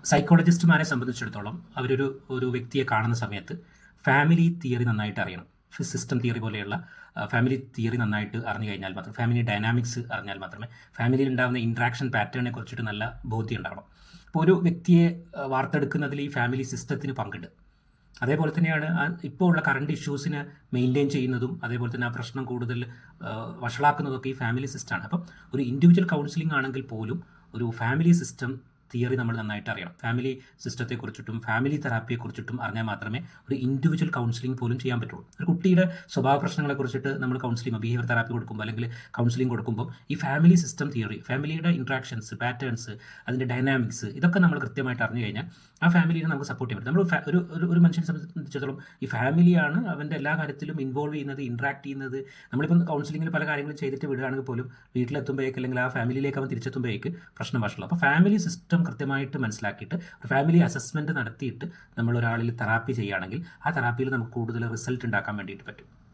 സൈക്കോളജിസ്റ്റുമാരെ സംബന്ധിച്ചിടത്തോളം ഒരു വ്യക്തിയെ കാണുന്ന സമയത്ത് ഫാമിലി തിയറി നന്നായിട്ട് അറിയണം. സിസ്റ്റം തിയറി പോലെയുള്ള ഫാമിലി തിയറി നന്നായിട്ട് അറിഞ്ഞു കഴിഞ്ഞാൽ മാത്രം, ഫാമിലി ഡൈനാമിക്സ് അറിഞ്ഞാൽ മാത്രമേ ഫാമിലിയിൽ ഉണ്ടാകുന്ന ഇൻട്രാക്ഷൻ പാറ്റേണിനെ കുറിച്ചിട്ട് നല്ല ബോധ്യം ഉണ്ടാവണം. അപ്പോൾ ഒരു വ്യക്തിയെ വാർത്തെടുക്കുന്നതിൽ ഈ ഫാമിലി സിസ്റ്റത്തിന് പങ്കുണ്ട്. അതേപോലെ തന്നെയാണ് ഇപ്പോൾ ഉള്ള കറണ്ട് ഇഷ്യൂസിനെ മെയിൻറ്റെയിൻ ചെയ്യുന്നതും അതേപോലെ തന്നെ ആ പ്രശ്നം കൂടുതൽ വഷളാക്കുന്നതൊക്കെ ഈ ഫാമിലി സിസ്റ്റമാണ്. അപ്പം ഒരു ഇൻഡിവിജ്വൽ കൗൺസിലിംഗ് ആണെങ്കിൽ പോലും ഒരു ഫാമിലി സിസ്റ്റം തിയറി നമ്മൾ നന്നായിട്ട് അറിയണം. ഫാമിലി സിസ്റ്റത്തെക്കുറിച്ചിട്ടും ഫാമിലി തെറാപ്പിയെക്കുറിച്ചിട്ടും അറിഞ്ഞാൽ മാത്രമേ ഒരു ഇൻഡിവിജ്വൽ കൗൺസിലിംഗ് പോലും ചെയ്യാൻ പറ്റുള്ളൂ. ഒരു കുട്ടിയുടെ സ്വഭാവ പ്രശ്നങ്ങളെക്കുറിച്ചിട്ട് നമ്മൾ കൗൺസിലിംഗ്, ബിഹേവിയർ തെറാപ്പി കൊടുക്കുമ്പോൾ അല്ലെങ്കിൽ കൗൺസിലിംഗ് കൊടുക്കുമ്പോൾ ഈ ഫാമിലി സിസ്റ്റം തിയറി, ഫാമിലിയുടെ ഇൻട്രാക്ഷൻസ്, പാറ്റേൺസ്, അതിൻ്റെ ഡൈനാമിക്സ്, ഇതൊക്കെ നമ്മൾ കൃത്യമായിട്ട് അറിഞ്ഞു കഴിഞ്ഞാൽ ആ ഫാമിലിയെ നമുക്ക് സപ്പോർട്ട് ചെയ്യാൻ പറ്റും. നമ്മൾ ഒരു മനുഷ്യനെ സംബന്ധിച്ചിടത്തോളം ഈ ഫാമിലിയാണ് അവൻ്റെ എല്ലാ കാര്യത്തിലും ഇൻവോൾവ് ചെയ്യുന്നത്, ഇൻട്രാക്ട് ചെയ്യുന്നത്. നമ്മളിപ്പം കൗൺസിലിങ്ങിൽ പല കാര്യങ്ങളും ചെയ്തിട്ട് വിടുകയാണെങ്കിൽ പോലും വീട്ടിലെത്തുമ്പോഴേക്ക് അല്ലെങ്കിൽ ആ ഫാമിലിയിലേക്ക് അവൻ തിരിച്ചെത്തുമ്പോഴേക്ക് പ്രശ്നം വഷളാവും. അപ്പോൾ ഫാമിലി സിസ്റ്റം കൃത്യമായിട്ട് മനസ്സിലാക്കിയിട്ട് ഒരു ഫാമിലി അസസ്മെൻറ്റ് നടത്തിയിട്ട് നമ്മൾ ഒരാളിൽ തെറാപ്പി ചെയ്യുകയാണെങ്കിൽ ആ തെറാപ്പിയിൽ നമുക്ക് കൂടുതൽ റിസൾട്ട് ഉണ്ടാക്കാൻ വേണ്ടിയിട്ട് പറ്റും.